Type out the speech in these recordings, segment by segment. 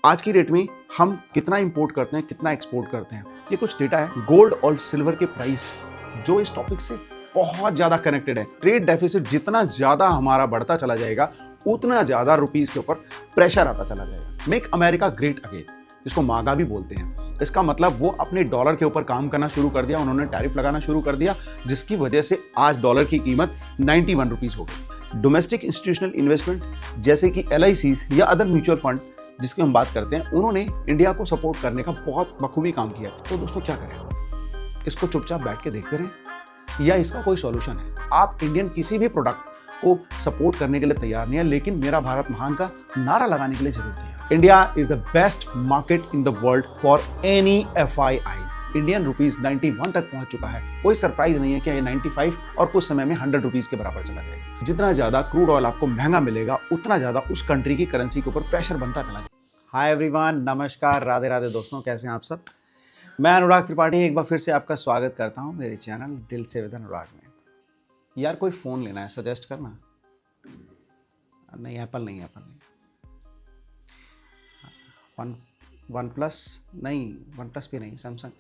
आज की डेट में हम कितना इंपोर्ट करते हैं, कितना एक्सपोर्ट करते हैं, ये कुछ डेटा है। गोल्ड और सिल्वर के प्राइस जो इस टॉपिक से बहुत ज्यादा कनेक्टेड है। ट्रेड डेफिसिट जितना ज्यादा हमारा बढ़ता चला जाएगा, उतना ज्यादा रुपीस के ऊपर प्रेशर आता चला जाएगा। मेक अमेरिका ग्रेट अगेन, जिसको मागा भी बोलते हैं। इसका मतलब वो अपने डॉलर के ऊपर काम करना शुरू कर दिया, उन्होंने टैरिफ लगाना शुरू कर दिया, जिसकी वजह से आज डॉलर की कीमत 91 रुपीस हो गई। डोमेस्टिक इंस्टीट्यूशनल इन्वेस्टमेंट जैसे कि LICs या अदर म्यूचुअल फंड जिसकी हम बात करते हैं, उन्होंने इंडिया को सपोर्ट करने का बहुत बखूबी काम किया। तो दोस्तों क्या करें, इसको चुपचाप बैठ के देखते रहें या इसका कोई सॉल्यूशन है? आप इंडियन किसी भी प्रोडक्ट को सपोर्ट करने के लिए तैयार नहीं है, लेकिन मेरा भारत महान का नारा लगाने के लिए जरूर तैयार। India is the best market in the world for any FIIs। Indian rupees 91 तक पहुंच चुका है। कोई सरप्राइज नहीं है कि ये 95 और कुछ समय में 100 रुपीस के बराबर चला जाएगा। जितना ज्यादा क्रूड ऑयल आपको महंगा मिलेगा, उतना ज्यादा उस कंट्री की करेंसी के ऊपर प्रेशर बनता चला जाएगा। हाय एवरीवन, नमस्कार, राधे राधे दोस्तों, कैसे हैं आप सब? मैं अनुराग त्रिपाठी एक बार फिर से आपका स्वागत करता हूं मेरे चैनल दिल से विद अनुराग में। यार कोई फ़ोन लेना है, सजेस्ट करना। नहीं, एप्पल नहीं, वन प्लस नहीं, वन प्लस भी नहीं, सैमसंग।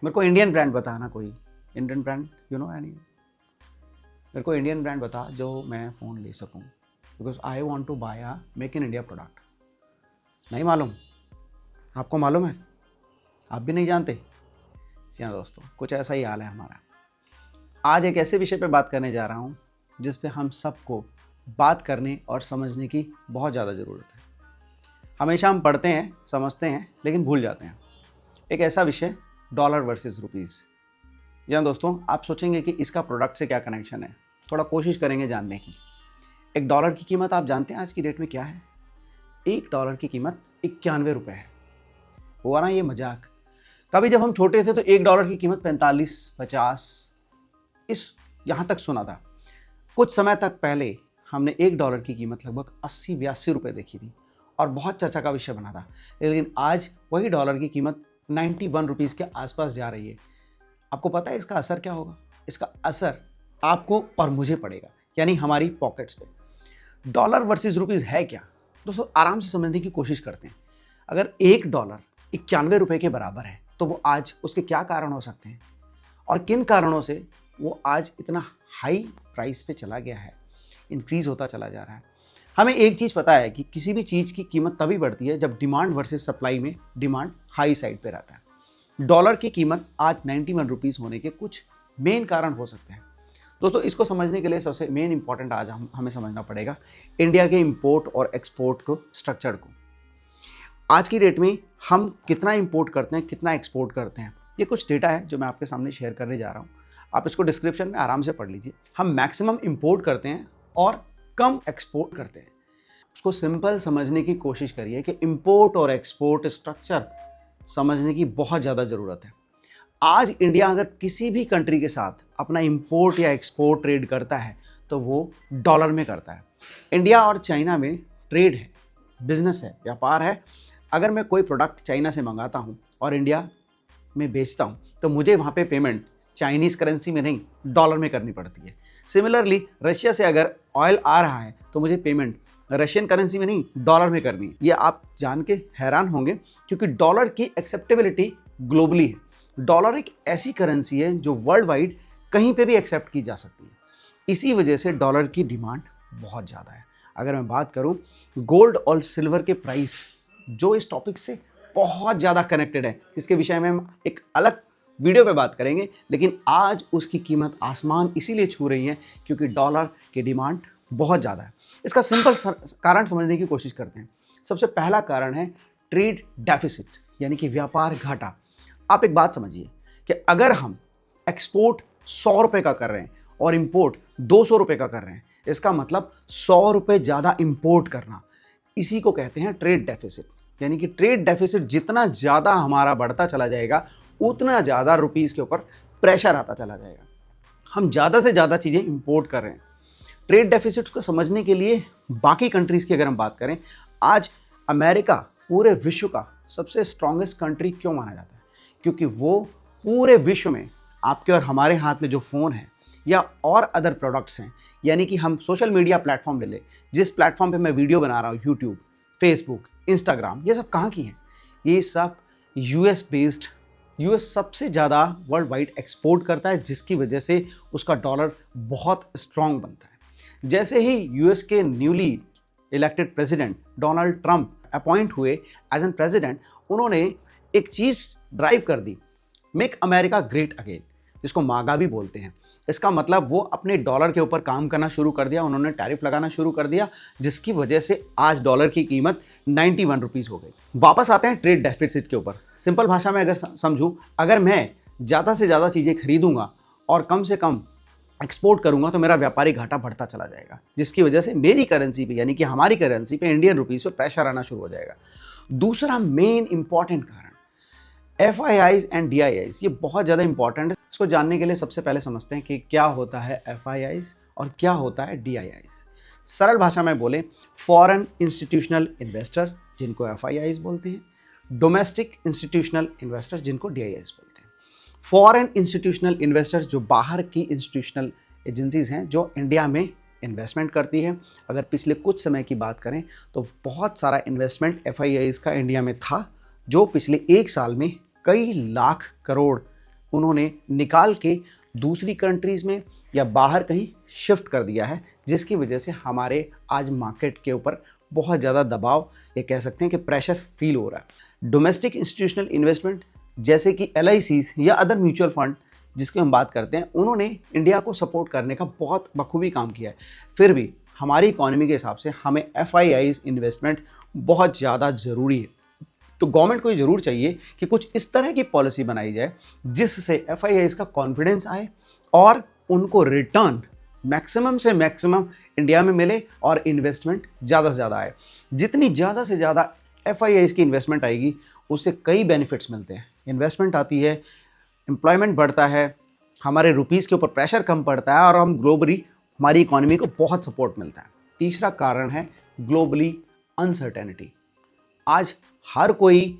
मेरे को इंडियन ब्रांड बता ना, कोई Indian brand, you know any. मेरे को इंडियन ब्रांड बता जो मैं फ़ोन ले सकूं, because I want to buy a make in India product. नहीं मालूम? आपको मालूम है? आप भी नहीं जानते? जी हाँ दोस्तों, कुछ ऐसा ही हाल है हमारा। आज एक ऐसे विषय पे बात करने जा रहा हूँ जिस पे हम सबको बात करने और समझने की बहुत ज़्यादा ज़रूरत है। हमेशा हम पढ़ते हैं, समझते हैं, लेकिन भूल जाते हैं। एक ऐसा विषय, डॉलर वर्सेस रुपीज़। जी हाँ दोस्तों, आप सोचेंगे कि इसका प्रोडक्ट से क्या कनेक्शन है। थोड़ा कोशिश करेंगे जानने की। एक डॉलर की कीमत आप जानते हैं आज की डेट में क्या है? एक डॉलर की कीमत 91 रुपये है। हुआ ना ये मजाक? कभी जब हम छोटे थे तो एक डॉलर की कीमत 45, 50 इस यहाँ तक सुना था। कुछ समय तक पहले हमने एक डॉलर की कीमत लगभग 80-82 रुपये देखी थी और बहुत चर्चा का विषय बना था। लेकिन आज वही डॉलर की कीमत 91 रुपीज़ के आसपास जा रही है। आपको पता है इसका असर क्या होगा? इसका असर आपको और मुझे पड़ेगा, यानी हमारी पॉकेट्स पे। डॉलर वर्सेस रुपीज़ है क्या दोस्तों? आराम से समझने की कोशिश करते हैं। अगर एक डॉलर 91 रुपये के बराबर है तो वो आज उसके क्या कारण हो सकते हैं और किन कारणों से वो आज इतना हाई प्राइस पे चला गया है, इंक्रीज होता चला जा रहा है। हमें एक चीज़ पता है कि किसी भी चीज़ की कीमत तभी बढ़ती है जब डिमांड वर्सेस सप्लाई में डिमांड हाई साइड पे रहता है। डॉलर की कीमत आज 91 रुपीज़ होने के कुछ मेन कारण हो सकते हैं। दोस्तों, इसको समझने के लिए सबसे मेन इंपॉर्टेंट आज हमें समझना पड़ेगा इंडिया के इंपोर्ट और एक्सपोर्ट को, स्ट्रक्चर को। आज की डेट में हम कितना इंपोर्ट करते हैं, कितना एक्सपोर्ट करते हैं, ये कुछ डेटा है जो मैं आपके सामने शेयर करने जा रहा हूँ। आप इसको डिस्क्रिप्शन में आराम से पढ़ लीजिए। हम मैक्सिमम इंपोर्ट करते हैं और कम एक्सपोर्ट करते हैं। उसको सिंपल समझने की कोशिश करिए कि इंपोर्ट और एक्सपोर्ट स्ट्रक्चर समझने की बहुत ज़्यादा ज़रूरत है। आज इंडिया अगर किसी भी कंट्री के साथ अपना इंपोर्ट या एक्सपोर्ट ट्रेड करता है तो वो डॉलर में करता है। इंडिया और चाइना में ट्रेड है, बिजनेस है, व्यापार है। अगर मैं कोई प्रोडक्ट चाइना से मंगाता हूँ और इंडिया में बेचता हूँ तो मुझे वहाँ पे पेमेंट चाइनीज़ करेंसी में नहीं, डॉलर में करनी पड़ती है। सिमिलरली रशिया से अगर ऑयल आ रहा है तो मुझे पेमेंट रशियन करेंसी में नहीं, डॉलर में करनी है। ये आप जान के हैरान होंगे क्योंकि डॉलर की एक्सेप्टेबिलिटी ग्लोबली है। डॉलर एक ऐसी करेंसी है जो वर्ल्ड वाइड कहीं पे भी एक्सेप्ट की जा सकती है। इसी वजह से डॉलर की डिमांड बहुत ज़्यादा है। अगर मैं बात करूँ गोल्ड और सिल्वर के प्राइस जो इस टॉपिक से बहुत ज़्यादा कनेक्टेड है, इसके विषय में हम एक अलग वीडियो पे बात करेंगे, लेकिन आज उसकी कीमत आसमान इसीलिए छू रही है क्योंकि डॉलर की डिमांड बहुत ज़्यादा है। इसका सिंपल कारण समझने की कोशिश करते हैं। सबसे पहला कारण है ट्रेड डेफिसिट, यानी कि व्यापार घाटा। आप एक बात समझिए कि अगर हम एक्सपोर्ट 100 रुपये का कर रहे हैं और इंपोर्ट 200 रुपये का कर रहे हैं, इसका मतलब 100 रुपये ज़्यादा इंपोर्ट करना, इसी को कहते हैं ट्रेड डेफिसिट। यानी कि ट्रेड डेफिसिट जितना ज़्यादा हमारा बढ़ता चला जाएगा, उतना ज़्यादा रुपीज़ के ऊपर प्रेशर आता चला जाएगा। हम ज़्यादा से ज़्यादा चीज़ें इंपोर्ट कर रहे हैं। ट्रेड डेफिसिट्स को समझने के लिए बाकी कंट्रीज़ की अगर हम बात करें, आज अमेरिका पूरे विश्व का सबसे स्ट्रॉन्गेस्ट कंट्री क्यों माना जाता है? क्योंकि वो पूरे विश्व में आपके और हमारे हाथ में जो फ़ोन है या और अदर प्रोडक्ट्स हैं, यानी कि हम सोशल मीडिया प्लेटफॉर्म ले लें, जिस प्लेटफॉर्म पे मैं वीडियो बना रहा हूँ, यूट्यूब, फेसबुक, इंस्टाग्राम, ये सब कहाँ की हैं? ये सब यूएस बेस्ड, यूएस सबसे ज़्यादा वर्ल्ड वाइड एक्सपोर्ट करता है, जिसकी वजह से उसका डॉलर बहुत स्ट्रांग बनता है। जैसे ही यूएस के newly elected president Donald Trump appoint हुए एज एन प्रेसिडेंट, उन्होंने एक चीज़ ड्राइव कर दी, मेक अमेरिका ग्रेट अगेन, जिसको मागा भी बोलते हैं। इसका मतलब वो अपने डॉलर के ऊपर काम करना शुरू कर दिया, उन्होंने टैरिफ लगाना शुरू कर दिया, जिसकी वजह से आज डॉलर की कीमत 91 रुपीज़ हो गई। वापस आते हैं ट्रेड डेफिसिट के ऊपर। सिंपल भाषा में अगर समझूं, अगर मैं ज़्यादा से ज़्यादा चीज़ें खरीदूंगा और कम से कम एक्सपोर्ट करूंगा तो मेरा व्यापारिक घाटा बढ़ता चला जाएगा, जिसकी वजह से मेरी करेंसी पे, यानी कि हमारी करेंसी पे, इंडियन रुपीज़ पे प्रेशर आना शुरू हो जाएगा। दूसरा मेन इंपॉर्टेंट कारण FIIs एंड DIIs, ये बहुत ज़्यादा इंपॉर्टेंट है। इसको जानने के लिए सबसे पहले समझते हैं कि क्या होता है FIIs और क्या होता है DIIs। सरल भाषा में बोले, फॉरेन इंस्टीट्यूशनल इन्वेस्टर, जिनको FIIs बोलते हैं, डोमेस्टिक इंस्टीट्यूशनल इन्वेस्टर, जिनको DIIs बोलते हैं। फॉरेन इंस्टीट्यूशनल इन्वेस्टर्स जो बाहर की इंस्टीट्यूशनल एजेंसीज हैं जो इंडिया में इन्वेस्टमेंट करती है। अगर पिछले कुछ समय की बात करें तो बहुत सारा इन्वेस्टमेंट FIIs का इंडिया में था, जो पिछले एक साल में कई लाख करोड़ उन्होंने निकाल के दूसरी कंट्रीज़ में या बाहर कहीं शिफ्ट कर दिया है, जिसकी वजह से हमारे आज मार्केट के ऊपर बहुत ज़्यादा दबाव, ये कह सकते हैं कि प्रेशर फील हो रहा है। डोमेस्टिक इंस्टीट्यूशनल इन्वेस्टमेंट जैसे कि LICs या अदर म्यूचुअल फंड जिसकी हम बात करते हैं, उन्होंने इंडिया को सपोर्ट करने का बहुत बखूबी काम किया है। फिर भी हमारी इकोनॉमी के हिसाब से हमें FIIs इन्वेस्टमेंट बहुत ज़्यादा ज़रूरी है। तो गवर्नमेंट को ये ज़रूर चाहिए कि कुछ इस तरह की पॉलिसी बनाई जाए जिससे FIIs का कॉन्फिडेंस आए और उनको रिटर्न मैक्सिमम से मैक्सिमम इंडिया में मिले और इन्वेस्टमेंट ज़्यादा से ज़्यादा आए। जितनी ज़्यादा से ज़्यादा FIIs की इन्वेस्टमेंट आएगी, उससे कई बेनिफिट्स मिलते हैं। इन्वेस्टमेंट आती है, एम्प्लॉयमेंट बढ़ता है, हमारे रुपीज़ के ऊपर प्रेशर कम पड़ता है और हम ग्लोबली हमारी इकोनॉमी को बहुत सपोर्ट मिलता है। तीसरा कारण है ग्लोबली अनसर्टेनिटी। आज हर कोई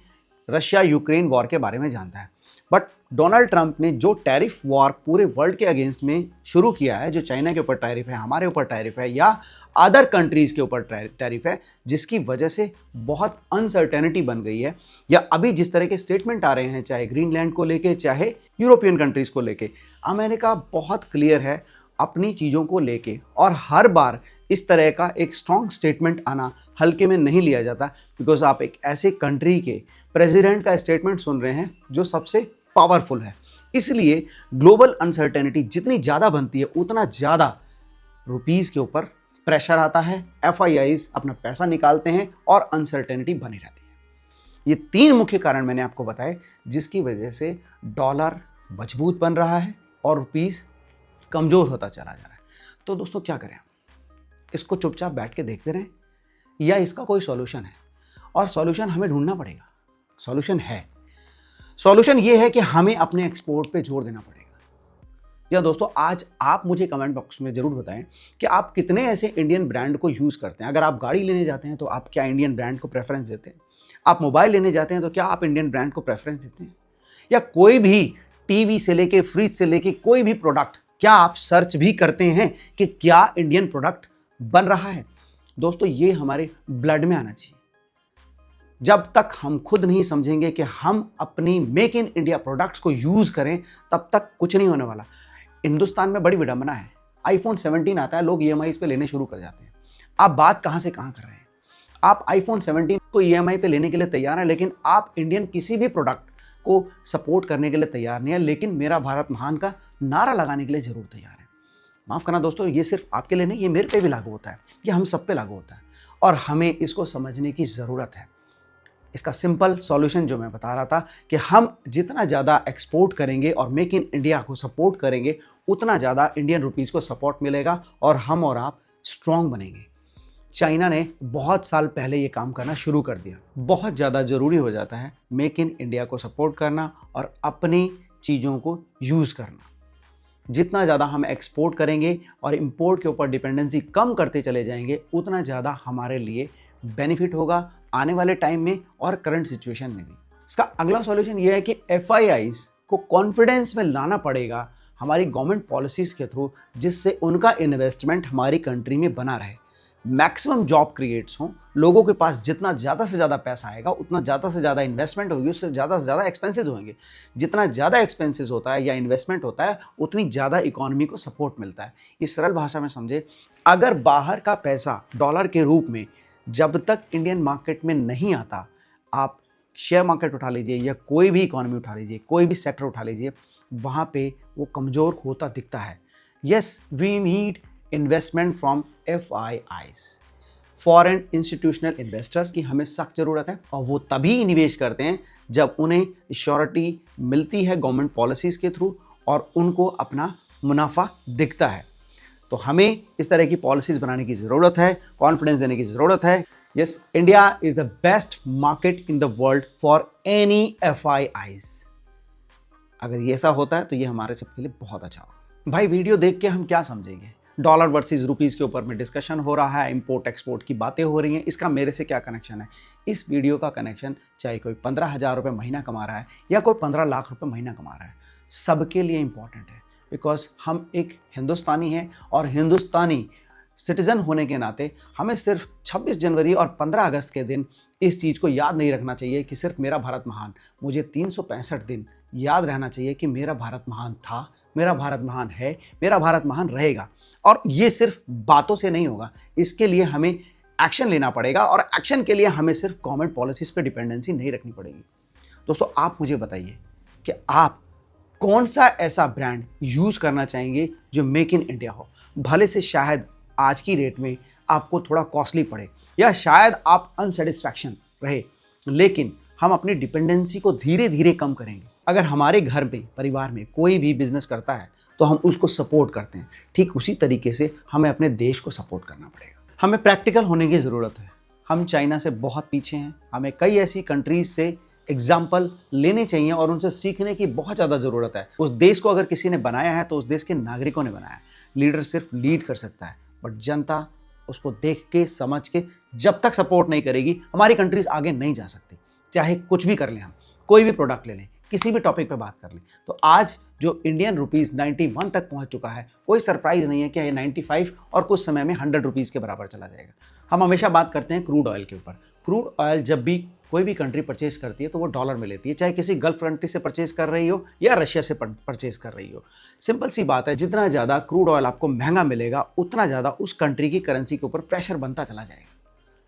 रशिया यूक्रेन वॉर के बारे में जानता है, बट डोनाल्ड ट्रंप ने जो टैरिफ वॉर पूरे वर्ल्ड के अगेंस्ट में शुरू किया है, जो चाइना के ऊपर टैरिफ है, हमारे ऊपर टैरिफ है या अदर कंट्रीज़ के ऊपर टैरिफ है, जिसकी वजह से बहुत अनसर्टेनिटी बन गई है। या अभी जिस तरह के स्टेटमेंट आ रहे हैं, चाहे ग्रीनलैंड को लेके, चाहे यूरोपियन कंट्रीज़ को लेके, अमेरिका बहुत क्लियर है अपनी चीज़ों को लेके, और हर बार इस तरह का एक स्ट्रॉन्ग स्टेटमेंट आना हल्के में नहीं लिया जाता, बिकॉज आप एक ऐसे कंट्री के प्रेसिडेंट का स्टेटमेंट सुन रहे हैं जो सबसे पावरफुल है। इसलिए ग्लोबल अनसर्टेनिटी जितनी ज़्यादा बनती है, उतना ज़्यादा रुपीज़ के ऊपर प्रेशर आता है, FIIs अपना पैसा निकालते हैं और अनसर्टेनिटी बनी रहती है। ये तीन मुख्य कारण मैंने आपको बताए, जिसकी वजह से डॉलर मजबूत बन रहा है और रुपीज़ कमज़ोर होता चला जा रहा है। तो दोस्तों क्या करें? इसको चुपचाप बैठ के देखते रहें या इसका कोई सॉल्यूशन है? और सॉल्यूशन हमें ढूंढना पड़ेगा। सॉल्यूशन है, सॉल्यूशन ये है कि हमें अपने एक्सपोर्ट पे जोर देना पड़ेगा। या दोस्तों, आज आप मुझे कमेंट बॉक्स में ज़रूर बताएं कि आप कितने ऐसे इंडियन ब्रांड को यूज़ करते हैं। अगर आप गाड़ी लेने जाते हैं तो आप क्या इंडियन ब्रांड को प्रेफरेंस देते हैं? आप मोबाइल लेने जाते हैं तो क्या आप इंडियन ब्रांड को प्रेफरेंस देते हैं? या कोई भी टीवी से लेके, फ्रिज से लेके कोई भी प्रोडक्ट, क्या आप सर्च भी करते हैं कि क्या इंडियन प्रोडक्ट बन रहा है? दोस्तों, ये हमारे ब्लड में आना चाहिए। जब तक हम खुद नहीं समझेंगे कि हम अपनी मेक इन इंडिया प्रोडक्ट्स को यूज़ करें, तब तक कुछ नहीं होने वाला। हिंदुस्तान में बड़ी विडंबना है, iPhone 17 आता है, लोग EMIs पे लेने शुरू कर जाते हैं। आप बात कहाँ से कहाँ कर रहे हैं? आप iPhone 17 को EMI पे लेने के लिए तैयार हैं, लेकिन आप इंडियन किसी भी प्रोडक्ट को सपोर्ट करने के लिए तैयार नहीं है, लेकिन मेरा भारत महान का नारा लगाने के लिए ज़रूर तैयार है। माफ़ करना दोस्तों, ये सिर्फ आपके लिए नहीं, ये मेरे पे भी लागू होता है, ये हम सब पे लागू होता है, और हमें इसको समझने की ज़रूरत है। इसका सिंपल सॉल्यूशन जो मैं बता रहा था कि हम जितना ज़्यादा एक्सपोर्ट करेंगे और मेक इन इंडिया को सपोर्ट करेंगे, उतना ज़्यादा इंडियन रुपीज़ को सपोर्ट मिलेगा और हम और आप स्ट्रॉन्ग बनेंगे। चाइना ने बहुत साल पहले ये काम करना शुरू कर दिया। बहुत ज़्यादा ज़रूरी हो जाता है मेक इन इंडिया को सपोर्ट करना और अपनी चीज़ों को यूज़ करना। जितना ज़्यादा हम एक्सपोर्ट करेंगे और इंपोर्ट के ऊपर डिपेंडेंसी कम करते चले जाएंगे, उतना ज़्यादा हमारे लिए बेनिफिट होगा आने वाले टाइम में और करंट सिचुएशन में भी। इसका अगला सॉल्यूशन ये है कि FIIs को कॉन्फिडेंस में लाना पड़ेगा हमारी गवर्नमेंट पॉलिसीज़ के थ्रू, जिससे उनका इन्वेस्टमेंट हमारी कंट्री में बना रहे। मैक्सिमम जॉब क्रिएट्स हों, लोगों के पास जितना ज़्यादा से ज़्यादा पैसा आएगा उतना ज़्यादा से ज़्यादा इन्वेस्टमेंट होगी, उससे ज़्यादा एक्सपेंसेस होंगे। जितना ज़्यादा एक्सपेंसेस होता है या इन्वेस्टमेंट होता है उतनी ज़्यादा इकोनॉमी को सपोर्ट मिलता है। इस सरल भाषा में समझे, अगर बाहर का पैसा डॉलर के रूप में जब तक इंडियन मार्केट में नहीं आता, आप शेयर मार्केट उठा लीजिए या कोई भी इकोनॉमी उठा लीजिए, कोई भी सेक्टर उठा लीजिए, वहाँ पे वो कमज़ोर होता दिखता है। Yes, we need investment from FIIs, foreign institutional investor की हमें सख्त ज़रूरत है, और वो तभी निवेश करते हैं जब उन्हें श्योरिटी मिलती है गवर्नमेंट पॉलिसीज़ के थ्रू और उनको अपना मुनाफा दिखता है। तो हमें इस तरह की पॉलिसीज़ बनाने की ज़रूरत है, कॉन्फिडेंस देने की ज़रूरत है। Yes, India is the best market in the world for any FIIs। अगर ये ऐसा होता है तो ये हमारे सबके लिए बहुत अच्छा होगा। भाई, वीडियो देख के हम क्या समझेंगे? डॉलर वर्सेस रुपीज़ के ऊपर में डिस्कशन हो रहा है, इंपोर्ट एक्सपोर्ट की बातें हो रही हैं, इसका मेरे से क्या कनेक्शन है? इस वीडियो का कनेक्शन चाहे कोई 15,000 रुपये महीना कमा रहा है या कोई 15 लाख रुपये महीना कमा रहा है, सबके लिए इंपॉर्टेंट है। बिकॉज हम एक हिंदुस्तानी हैं और हिंदुस्तानी सिटीज़न होने के नाते हमें सिर्फ 26 जनवरी और 15 अगस्त के दिन इस चीज़ को याद नहीं रखना चाहिए कि सिर्फ मेरा भारत महान। मुझे 365 दिन याद रहना चाहिए कि मेरा भारत महान था, मेरा भारत महान है, मेरा भारत महान रहेगा। और ये सिर्फ बातों से नहीं होगा, इसके लिए हमें एक्शन लेना पड़ेगा, और एक्शन के लिए हमें सिर्फ गवर्नमेंट पॉलिसीज़ पे डिपेंडेंसी नहीं रखनी पड़ेगी। दोस्तों, आप मुझे बताइए कि आप कौन सा ऐसा ब्रांड यूज़ करना चाहेंगे जो मेक इन इंडिया हो। भले से शायद आज की रेट में आपको थोड़ा कॉस्टली पड़े या शायद आप अनसेटिस्फैक्शन रहे, लेकिन हम अपनी डिपेंडेंसी को धीरे धीरे कम करेंगे। अगर हमारे घर में, परिवार में कोई भी बिजनेस करता है तो हम उसको सपोर्ट करते हैं, ठीक उसी तरीके से हमें अपने देश को सपोर्ट करना पड़ेगा। हमें प्रैक्टिकल होने की ज़रूरत है। हम चाइना से बहुत पीछे हैं, हमें कई ऐसी कंट्रीज से एग्जाम्पल लेने चाहिए और उनसे सीखने की बहुत ज़्यादा ज़रूरत है। उस देश को अगर किसी ने बनाया है तो उस देश के नागरिकों ने बनाया है। लीडर सिर्फ लीड कर सकता है, बट जनता उसको देख के, समझ के जब तक सपोर्ट नहीं करेगी, हमारी कंट्रीज आगे नहीं जा सकती। चाहे कुछ भी कर लें, हम कोई भी प्रोडक्ट ले लें, किसी भी टॉपिक पे बात कर लें, तो आज जो इंडियन रुपीज़ 91 तक पहुंच चुका है, कोई सरप्राइज नहीं है कि ये 95 और कुछ समय में 100 रुपीज़ के बराबर चला जाएगा। हम हमेशा बात करते हैं क्रूड ऑयल के ऊपर। क्रूड ऑयल जब भी कोई भी कंट्री परचेज करती है तो वो डॉलर में लेती है, चाहे किसी गल्फ कंट्री से परचेज कर रही हो या रशिया से परचेज कर रही हो। सिंपल सी बात है, जितना ज़्यादा क्रूड ऑयल आपको महंगा मिलेगा उतना ज़्यादा उस कंट्री की करेंसी के ऊपर प्रेशर बनता चला जाएगा।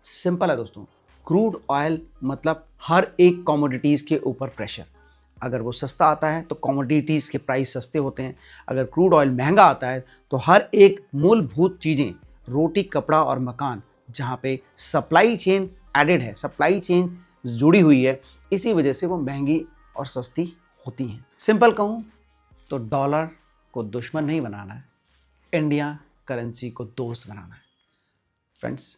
सिंपल है दोस्तों, क्रूड ऑयल मतलब हर एक कमोडिटीज़ के ऊपर प्रेशर। अगर वो सस्ता आता है तो कमोडिटीज़ के प्राइस सस्ते होते हैं, अगर क्रूड ऑयल महंगा आता है तो हर एक मूलभूत चीज़ें, रोटी, कपड़ा और मकान, जहाँ पे सप्लाई चेन एडेड है, सप्लाई चेन जुड़ी हुई है, इसी वजह से वो महंगी और सस्ती होती हैं। सिंपल कहूँ तो डॉलर को दुश्मन नहीं बनाना है, इंडिया करेंसी को दोस्त बनाना है। फ्रेंड्स,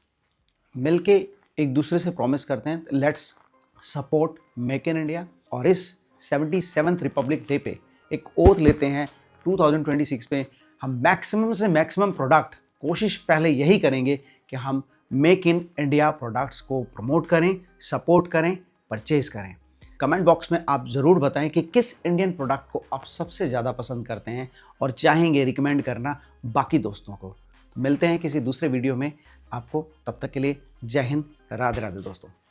मिलके एक दूसरे से प्रॉमिस करते हैं, let's support make in India, और इस 77th रिपब्लिक डे पे एक ओथ लेते हैं 2026 पे हम मैक्सिमम से मैक्सिमम प्रोडक्ट, कोशिश पहले यही करेंगे कि हम मेक इन इंडिया प्रोडक्ट्स को प्रमोट करें, सपोर्ट करें, परचेज करें। कमेंट बॉक्स में आप ज़रूर बताएं कि किस इंडियन प्रोडक्ट को आप सबसे ज़्यादा पसंद करते हैं और चाहेंगे रिकमेंड करना बाकी दोस्तों को। तो मिलते हैं किसी दूसरे वीडियो में आपको, तब तक के लिए जय हिंद, राधे राधे दोस्तों।